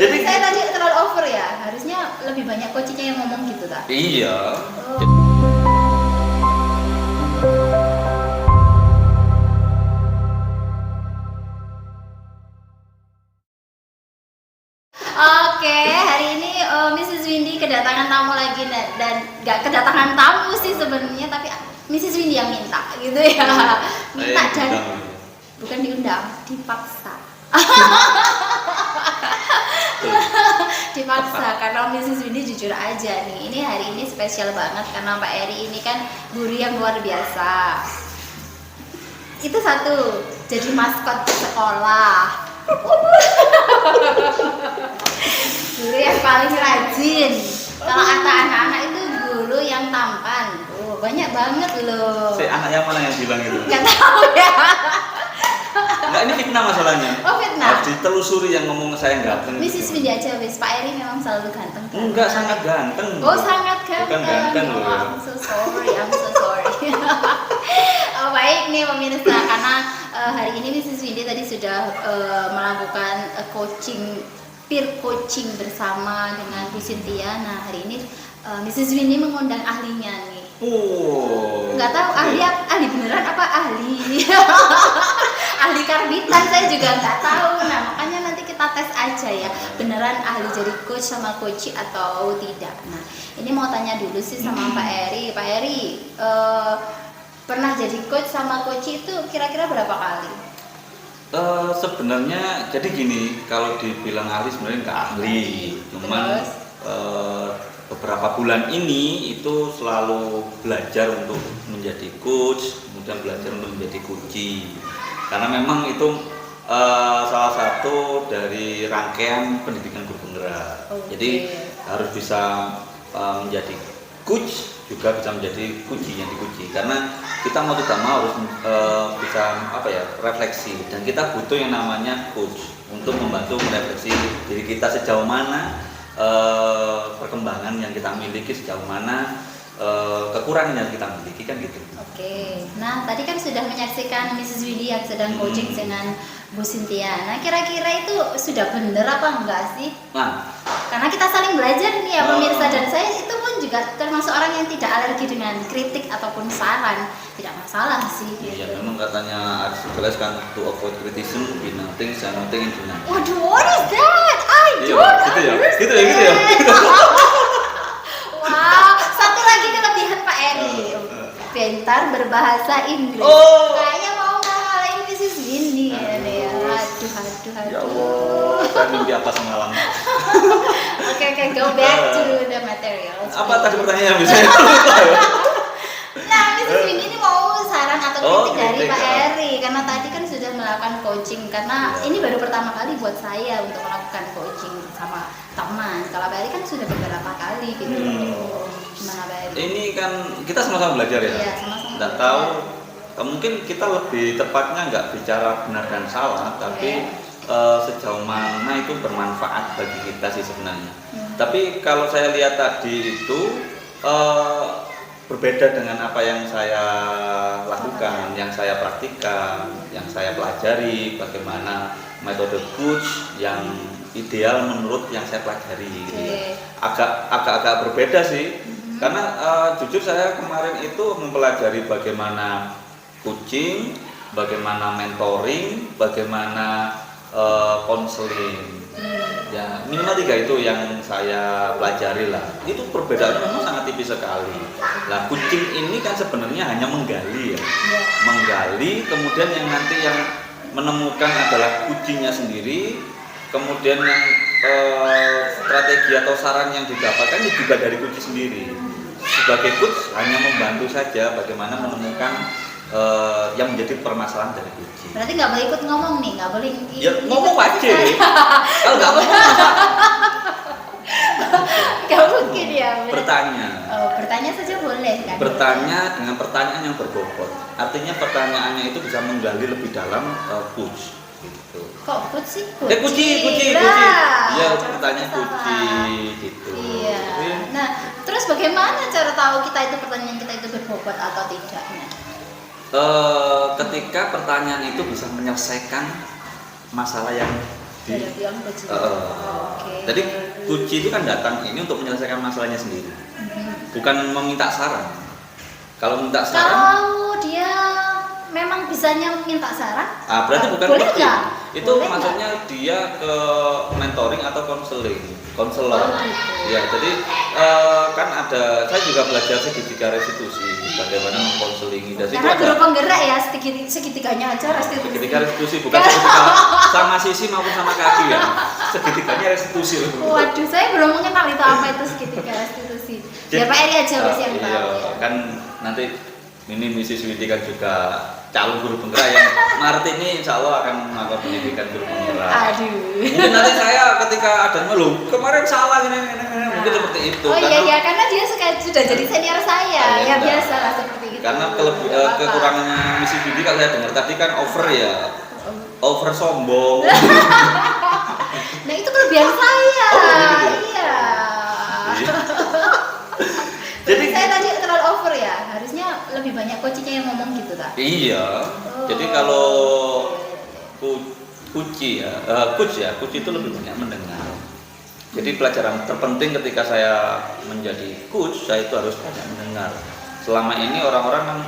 Jadi saya tadi terlalu over ya. Harusnya lebih banyak coachnya yang ngomong gitu tak? iya. Oke, hari ini Mrs. Windy kedatangan tamu lagi dan nggak kedatangan tamu sih sebenarnya, tapi Mrs. Windy yang minta gitu ya. Minta dan bukan diundang, dipaksa. Dipaksa karena Mrs. Windy jujur aja nih, ini hari ini spesial banget karena Pak Eri ini kan guru yang luar biasa. Itu satu, jadi maskot sekolah. Guru yang paling rajin. Kalau kata anak-anak itu guru yang tampan. Banyak banget loh. Si anak yang mana yang bilang itu? Gak tahu ya. Enggak, ini fitnah masalahnya. Oh, fitnah. Harus ditelusuri yang ngomong saya ganteng. Mrs. Windy aja wis, Pak Eri memang selalu ganteng. Enggak, sangat ganteng. Oh, sangat ganteng. Bukan ganteng loh. Oh, I'm so sorry. Oh, baik nih pemirsa, karena hari ini Mrs. Windy tadi sudah melakukan peer coaching bersama dengan Bu Cynthia. Nah, hari ini Mrs. Windy mengundang ahlinya nih. Oh. Nggak tahu ahli beneran apa ahli ahli karbitan, saya juga nggak tahu. Nah, makanya nanti kita tes aja ya, beneran ahli jadi coach sama coach atau tidak. Nah, ini mau tanya dulu sih sama Pak Eri. Pak Eri, pernah jadi coach sama coach itu kira-kira berapa kali? Sebenarnya jadi gini, kalau dibilang ahli sebenarnya nggak ahli, cuman beberapa bulan ini itu selalu belajar untuk menjadi coach, kemudian belajar untuk menjadi coaching, karena memang itu salah satu dari rangkaian pendidikan guru penggerak. Jadi harus bisa menjadi coach, juga bisa menjadi coaching yang dicoaching, karena kita mau tidak mau harus bisa refleksi, dan kita butuh yang namanya coach untuk membantu merefleksi diri kita sejauh mana perkembangan yang kita miliki, sejauh mana kekurangan yang kita miliki, kan gitu. Oke, nah tadi kan sudah menyaksikan Mrs. Windy yang sedang coaching dengan Bu Cynthia. Nah, kira-kira itu sudah bener apa enggak sih? Nah, karena kita saling belajar nih ya pemirsa, dan saya itu pun juga termasuk orang yang tidak alergi dengan kritik ataupun saran, tidak masalah sih. iya, memang katanya Aristoteles kan to avoid criticism, be nothing, say nothing, and do nothing. Waduh, what is that? I Iya, don't gitu ya. Wow, satu lagi kelebihan Pak Eri, pintar berbahasa Inggris. Oh. Kayaknya mau ngalahin Mrs. Windy ya. Aduh. Ya Allah, saya mimpi apa semalam? Oke, go back to the material. Apa tadi pertanyaannya misalnya? Nah, Mrs. Windy ini mau saran atau kritik dari kritik, Pak ya. Eri, karena tadi kan sudah melakukan coaching, karena ini baru pertama kali buat saya untuk melakukan coaching sama teman. Kalau Pak Eri kan sudah beberapa kali gitu. Gimana Pak Eri? Ini kan kita sama-sama belajar ya. Iya, sama-sama Nggak belajar. tahu, mungkin kita lebih tepatnya nggak bicara benar dan salah, tapi sejauh mana itu bermanfaat bagi kita sih sebenarnya. Tapi kalau saya lihat tadi itu berbeda dengan apa yang saya lakukan, yang saya praktikkan, yang saya pelajari, bagaimana metode coach yang ideal menurut yang saya pelajari. Gitu ya. Agak berbeda sih, karena jujur saya kemarin itu mempelajari bagaimana coaching, bagaimana mentoring, bagaimana konseling. Ya, minimal 3 itu yang saya pelajari lah. Itu perbedaannya memang sangat tipis sekali. Nah, coaching ini kan sebenarnya hanya menggali ya. Menggali, kemudian yang nanti yang menemukan adalah coachingnya sendiri. Kemudian yang strategi atau saran yang didapatkan juga dari coach sendiri. Sebagai coach hanya membantu saja bagaimana menemukan yang menjadi permasalahan dari coaching. Berarti nggak boleh ikut ngomong nih, nggak boleh Ya ngomong aja. Kalau nggak ngomong nggak mungkin ya. bertanya. Bertanya saja boleh kan? Bertanya dengan pertanyaan yang berbobot. Artinya pertanyaannya itu bisa menggali lebih dalam coach. Gitu. Kok coach sih? Kunci. Iya, pertanyaan kunci gitu. Iya. Nah, terus bagaimana cara tahu pertanyaan kita itu berbobot atau tidak? Ketika pertanyaan itu bisa menyelesaikan masalah yang Oke. Jadi Kuci itu kan datang ini untuk menyelesaikan masalahnya sendiri, bukan meminta saran. Kalau minta saran, kalau dia memang bisanya minta saran, berarti bukan boleh coaching. nggak? Itu Boleh maksudnya dia ke mentoring atau konselor. Oh, gitu. Ya, jadi kan ada, saya juga belajar segitiga restitusi, bagaimana mengkonselingi. Dan itu Karena ada guru penggerak ya segitiganya aja restitusi. segitiga restitusi, bukan segitiga sama sisi maupun sama kaki ya. Segitiganya restitusi. Waduh, saya belum mengenal itu apa itu segitiga restitusi. Biar Pak Eri aja Mas yang iya, tahu. kan nanti ini Mrs. Widi kan juga calon guru penggerak yang Maret ini insya Allah akan melakukan pendidikan guru penggerak. Aduh. Mungkin nanti saya ketika ada loh kemarin salah ini mungkin seperti itu. Oh iya, karena dia sudah jadi senior saya, ya Enggak. biasa lah seperti itu. Karena kekurangannya Mrs. Widi kalau saya dengar tadi kan over ya, over sombong. Nah itu kelebihan saya. Oh, gitu. Iya. Iya. Jadi saya tadi terlalu over ya. Harusnya lebih banyak coachnya yang ngomong gitu tak? Iya. Oh. Jadi kalau Kuci itu lebih banyak mendengar. Jadi pelajaran terpenting ketika saya menjadi coach, saya itu harus banyak mendengar. Selama ini orang-orang kan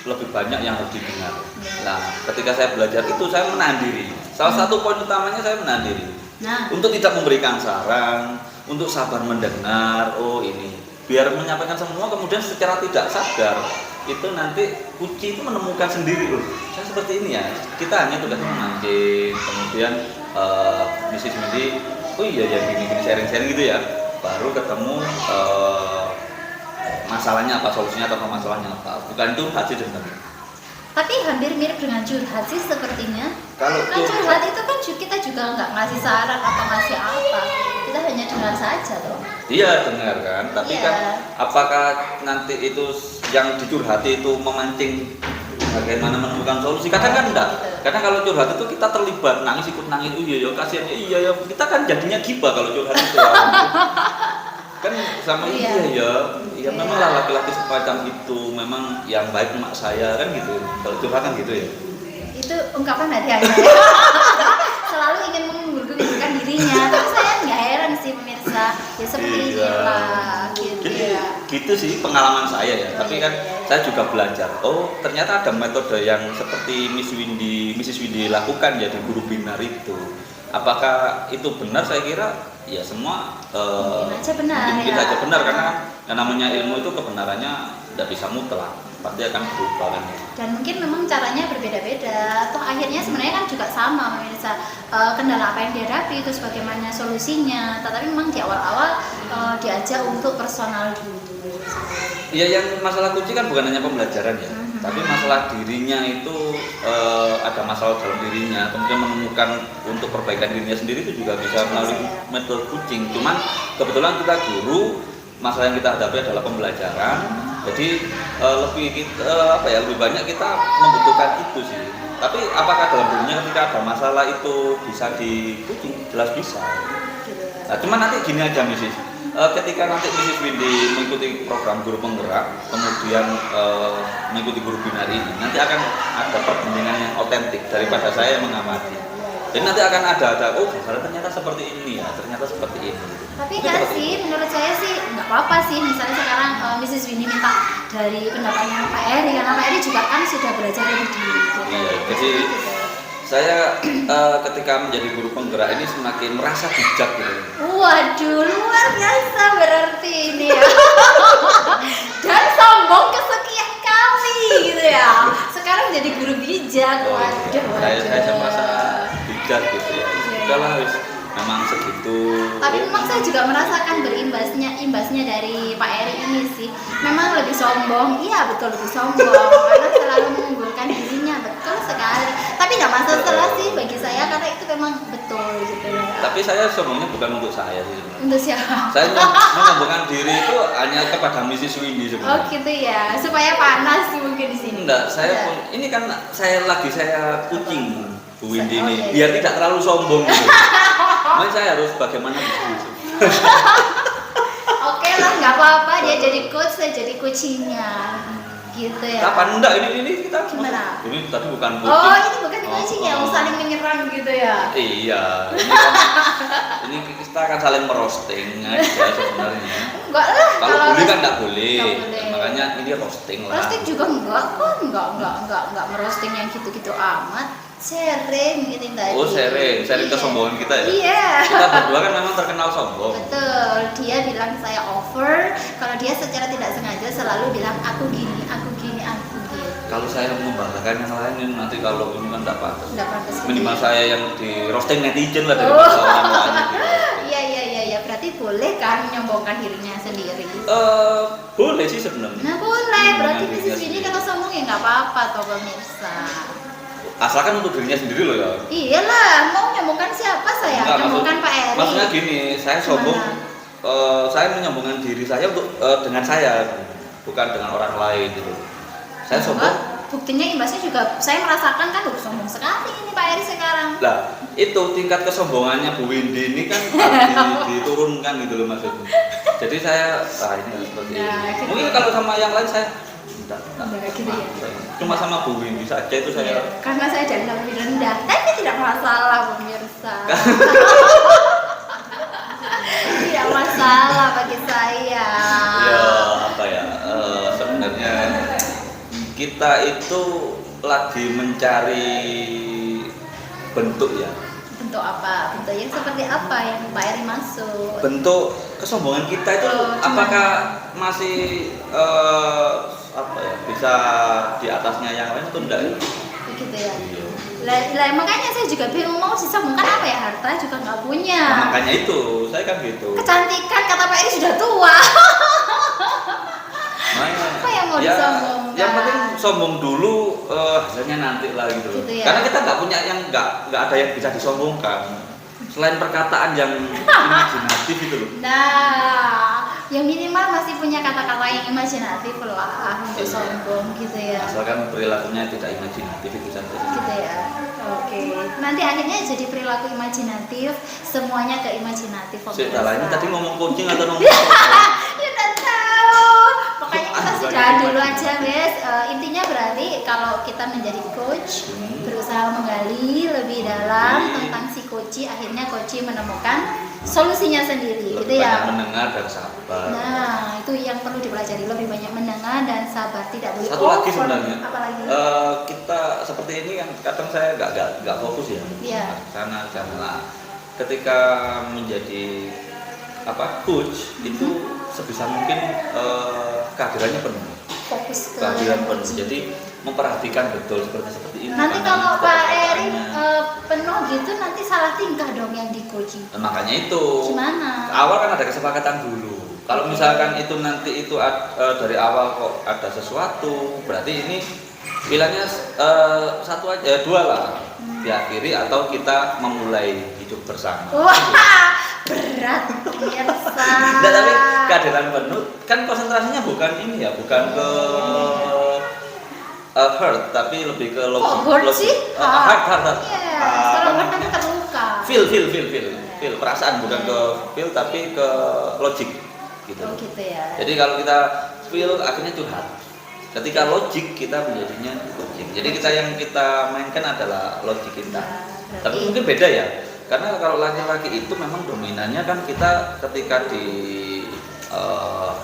lebih banyak yang harus didengar. Nah, ketika saya belajar itu saya menahan diri. Salah satu poin utamanya saya menahan diri. Nah, Untuk tidak memberikan saran, untuk sabar mendengar. Oh ini, biar menyampaikan semua kemudian secara tidak sadar itu nanti Kuci itu menemukan sendiri loh. Saya seperti ini ya. Kita hanya tugasnya memancing, kemudian Mrs. Midi, oh iya ya gini sharing-sharing gitu ya. Baru ketemu masalahnya apa, solusinya atau masalahnya apa. Bukan itu hasil dan tapi hampir mirip dengan curhat sih sepertinya. kalau Kan curhat itu kan kita juga nggak ngasih saran atau ngasih apa. Kita hanya dengar saja loh. dia dengar kan, tapi Iya. kan apakah nanti itu yang dicurhati itu memancing bagaimana menemukan solusi? Kadang kan enggak. Karena kalau curhat itu kita terlibat, nangis ikut nangis, oh iya ya kasihan, iya ya kita kan jadinya gibah kalau curhat itu. Kan sama iya memang lah laki-laki semacam itu memang yang baik emak saya kan gitu. Kalau curhat kan gitu ya. Itu ungkapan hati Anda. Selalu ingin mengunggulkan dirinya. Tapi saya nggak heran sih pemirsa. Ya seperti inilah gitu Jadi ya. gitu sih pengalaman saya ya. Tapi kan saya juga belajar. Oh ternyata ada metode yang seperti Mrs. Windy lakukan ya di guru binar itu. Apakah itu benar? Saya kira ya semua Mungkin aja benar mungkin ya. saja benar karena yang namanya ilmu itu kebenarannya tidak bisa mutlak, pasti akan berubah kan. Dan mungkin memang caranya berbeda-beda. Toh akhirnya sebenarnya kan juga sama pemirsa. Kendala apa yang dihadapi terus bagaimana solusinya. Tetapi memang di awal-awal diajak untuk personal dulu. Iya yang masalah kunci kan bukan hanya pembelajaran ya, tapi masalah dirinya itu ada masalah dalam dirinya, kemudian menemukan untuk perbaikan dirinya sendiri itu juga bisa melalui metode coaching. Cuman kebetulan kita guru, masalah yang kita hadapi adalah pembelajaran, jadi lebih banyak kita membutuhkan itu sih. Tapi apakah dalam dirinya ketika ada masalah itu bisa di coaching? Jelas bisa. Nah, cuman nanti gini aja Mrs. Ketika nanti Mrs. Windy mengikuti program guru penggerak, kemudian mengikuti guru binar ini, nanti akan ada perbandingan yang otentik daripada saya yang mengamati. Jadi nanti akan ada oh ternyata seperti ini ya, ternyata seperti ini. Tapi enggak sih, menurut saya sih nggak apa-apa sih. Misalnya sekarang Mrs. Windy minta dari pendapatnya Pak Eri, karena Pak Eri juga kan sudah belajar lebih dulu. Gitu. Iya, jadi saya ketika menjadi guru penggerak ini semakin merasa bijak gitu. Waduh, luar biasa berarti ini ya. Dan sombong kesekian kali gitu ya. Sekarang jadi guru bijak. Waduh. Saya merasa bijak gitu ya. Sudahlah wis memang segitu. Tapi memang saya juga merasakan imbasnya dari Pak Eri ini sih. Memang lebih sombong, iya betul lebih sombong karena selalu mengunggulkan dirinya, betul sekali. Tapi nggak masalah sih bagi saya karena itu memang betul gitu ya. Tapi saya sombongnya bukan untuk saya sih sebenarnya. Untuk siapa? Saya menyombongkan diri itu hanya kepada Mrs. Windy sebenarnya. Oh gitu ya, supaya panas mungkin di sini. Enggak, ini kan saya kucing Bu Windy ini, iya. biar tidak terlalu sombong gitu. Makanya saya harus bagaimana diskusi. Oke lah, nggak apa-apa dia jadi coach, saya jadi coachingnya. Gitu ya. Kapan enggak ini kita Gimana? ini tadi bukan Oh, kucing. ini bukan kucing yang saling menyerang gitu ya. Iya. Ini kita akan saling merosting aja sebenarnya. Enggak lah. Kalau bully kan enggak boleh. Nggak boleh. Makanya ini roasting lah. Roasting juga enggak kok, enggak merosting yang gitu-gitu amat. Sharing gitu tadi. Oh, sharing Iya. kesombongan kita ya. Iya. Kita berdua kan memang terkenal sombong. Betul, dia bilang saya over, kalau dia secara tidak sengaja selalu bilang aku gini, aku gini, aku gitu. Kalau saya membanggakan yang lain ini nanti kalau ini kan enggak pantas. Enggak pantas. Minimal saya yang di roasting netizen lah Oh. daripada orang lain gitu. Iya, berarti boleh kan menyombongkan dirinya sendiri? Boleh sih sebenarnya. Nah boleh, berarti Menyombongkan bisnis dirinya ini sendiri. kalau sombong ya nggak apa-apa toh pemirsa. Asalkan untuk dirinya sendiri loh ya. Iyalah, mau nyombongkan siapa saya? Enggak, Nyombongkan Pak Eri. maksudnya gini, saya sombong, Gimana? saya menyombongkan diri saya untuk dengan saya, bukan dengan orang lain gitu. Saya sombong. Enggak, buktinya imbasnya juga saya merasakan kan sombong sekali ini Pak Eri sekarang. Lah, itu tingkat kesombongannya Bu Windy ini kan harus diturunkan gitu loh maksudnya. Jadi saya, ini harus seperti ini. Nah, gitu. Mungkin kalau sama yang lain saya enggak. Gitu ya. Cuma sama Bu Windy saja itu saya. Iya, karena saya jadinya lebih rendah, tapi tidak masalah pemirsa. Tidak masalah bagi saya. Ya apa ya? Sebenarnya kita itu lagi mencari bentuk ya. Bentuk apa? Bentuk yang seperti apa yang Pak Eri maksud? Bentuk kesombongan kita itu Oh, gimana? apakah masih apa ya bisa di atasnya yang lain atau enggak? Begitu ya. Iya. Lah makanya saya juga bingung mau disombongkan apa ya, harta juga nggak punya. Nah, makanya itu saya kan gitu. Kecantikan kata Pak Eri sudah tua. Makanya, Apa yang mau disombongkan? Yang penting sombong dulu, hasilnya nanti lah gitu loh. Gitu ya. Karena kita nggak punya yang nggak ada yang bisa disombongkan selain perkataan yang imajinatif itu loh. Nah, yang minimal masih punya kata-kata yang imajinatif lah untuk Iya. sombong gitu ya. Asalkan perilakunya tidak imajinatif itu saja. Gitu ya. Oke. Nanti akhirnya jadi perilaku imajinatif, semuanya ke imajinatif. Sudah lah, ini tadi ngomong kucing atau ngomong Ya udah tahu. Pokoknya kita Bukan sudah itu dulu imajinatif. aja, Bes. Intinya berarti kalau kita menjadi coach, berusaha menggali lebih dalam tentang si coach, akhirnya coach menemukan solusinya sendiri, gitu lebih ya. banyak mendengar dan sabar. Nah, itu yang perlu dipelajari, lebih banyak mendengar dan sabar, tidak boleh Satu lagi over. sebenarnya, Apalagi? kita seperti ini kan kadang saya nggak fokus ya. Iya. Sana. Nah, ketika menjadi coach itu sebisa mungkin kehadirannya penuh. Fokus ke Kehadiran penuh. coaching. Jadi memperhatikan betul seperti ini. Nanti pandangan kalau Pak Eri perkataannya. penuh gitu, nanti salah tingkah dong yang di coaching. Makanya itu. Gimana? Awal kan ada kesepakatan dulu. Kalau misalkan itu nanti itu dari awal kok ada sesuatu, berarti ini pilihannya satu aja, dua lah. Diakhiri atau kita memulai hidup bersama. Wah, berat pemirsa. Enggak, tapi kehadiran penuh kan konsentrasinya bukan ini ya, bukan ke hurt, tapi lebih ke logik. Kok hurt sih? Heart. Iya, Apa kalau hurt namanya? nanti terluka. Feel perasaan bukan ke feel tapi ke logik gitu. Oh gitu ya. Jadi kalau kita feel akhirnya curhat. Ketika logik kita menjadinya coaching. Jadi yang kita mainkan adalah logik kita. Ya, Tapi berarti- mungkin beda ya. Karena kalau laki-laki itu memang dominannya kan kita ketika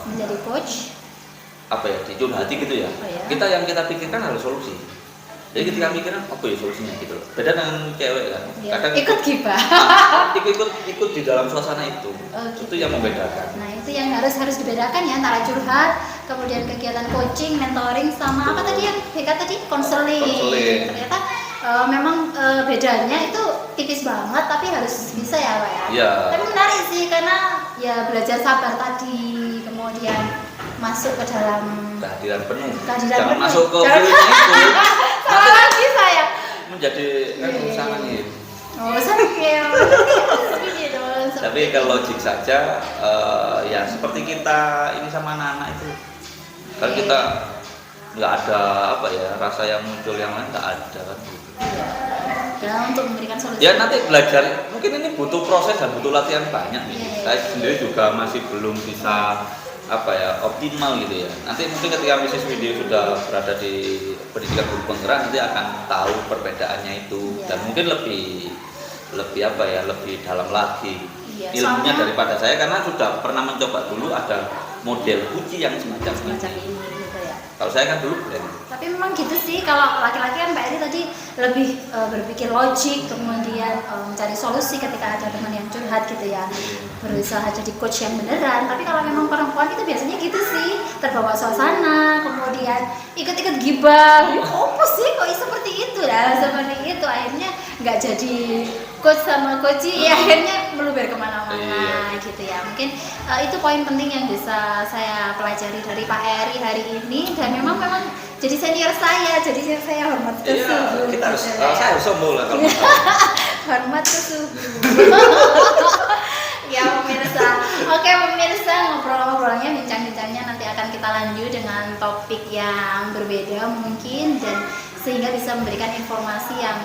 menjadi coach. dicurhati gitu ya. Oh, ya. Yang kita pikirkan harus solusi. Jadi ketika mikirin apa ya solusinya gitu. Beda dengan cewek kan. Ya, Kadang ikut gibah. ikut di dalam suasana itu. Oh, gitu. Itu yang membedakan. Nah itu yang harus dibedakan ya antara curhat, kemudian kegiatan coaching, mentoring, sama apa tadi yang BK tadi konseling. Konseling. Ternyata memang bedanya itu tipis banget, tapi harus bisa ya Pak ya. Iya. Tapi menarik sih karena ya belajar sabar tadi, kemudian masuk ke dalam Kehadiran penuh. Kehadiran Jangan penuh. masuk ke Jangan- feelnya itu. salah Nanti lagi saya. menjadi kan Iya, iya, sangat iya. gitu. Oh sakit. Gitu. Tapi ke logik saja ya seperti kita ini sama anak-anak itu. Kalau Oke. kita nggak ada rasa yang muncul yang lain nggak ada kan gitu. Dan untuk memberikan solusi. Ya nanti belajar mungkin ini butuh proses dan butuh latihan banyak nih. Iya. Saya sendiri juga masih belum bisa apa ya, optimal gitu ya. Nanti mungkin ketika Mrs. Video sudah berada di pendidikan guru penggerak nanti akan tahu perbedaannya itu dan mungkin lebih apa ya, lebih dalam lagi ilmunya daripada saya karena sudah pernah mencoba dulu ada model kunci yang semacam ini gitu ya. Kalau saya kan dulu brand. Tapi memang gitu sih, kalau laki-laki kan Mbak Eri tadi lebih berpikir logik, kemudian mencari solusi ketika ada teman yang curhat gitu ya, berusaha jadi coach yang beneran. Tapi kalau memang perempuan itu biasanya gitu sih, terbawa suasana, kemudian ikut-ikut gibah. Apa sih kok seperti itu lah, seperti itu akhirnya nggak jadi coach sama coachi, ya akhirnya meluber kemana-mana gitu ya. Mungkin itu poin penting yang bisa saya pelajari dari Pak Eri hari ini, dan memang jadi senior saya, jadi saya hormat ke suhu. Kita harus, saya harus sombong lah kalau hormat ke suhu. Ya pemirsa, oke pemirsa, ngobrol-ngobrolnya, bincang-bincangnya nanti akan kita lanjut dengan topik yang berbeda mungkin, dan sehingga bisa memberikan informasi yang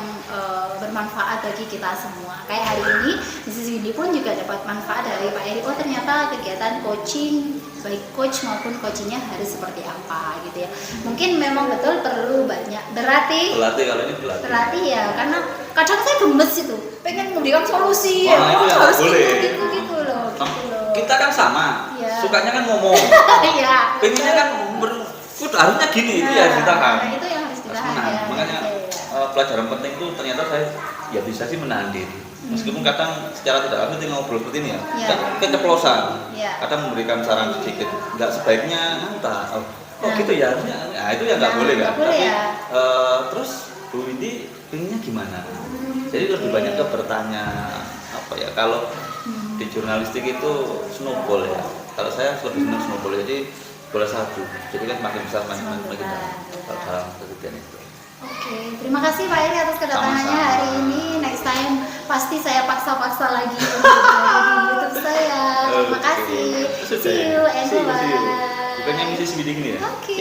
bermanfaat bagi kita semua. Kayak hari ini Mrs. Windy pun juga dapat manfaat dari Pak Eri. Oh ternyata kegiatan coaching baik coach maupun coachingnya harus seperti apa gitu ya. Mungkin memang betul perlu banyak berlatih kalau ini berlatih ya, karena kadang saya gemes itu pengen memberikan solusi harus gitu loh. Kita kan sama sukanya kan ngomong pengennya kan harusnya gini, itu ya ditahan. Nah, itu yang harus ditahan ya. Makanya pelajaran penting itu ternyata saya ya bisa sih menahan diri. Meskipun kadang secara tidak langsung ngobrol seperti ini kan keceplosan. Kadang memberikan saran sedikit, nggak sebaiknya entah. Gitu ya harusnya. Nah itu ya nggak boleh kan. Tapi terus Bu Windy pengennya gimana? Jadi lebih banyak ke bertanya apa ya, kalau di jurnalistik itu snowball ya. Kalau saya lebih senang snowball, jadi bola salju. Jadi kan makin besar makin dalam penelitian itu. Oke, terima kasih Pak Eri atas kedatangannya hari ini. Next time pasti saya paksa-paksa lagi untuk di YouTube saya. Terima kasih. See you and bye. Bukannya misi segini ya? Oke.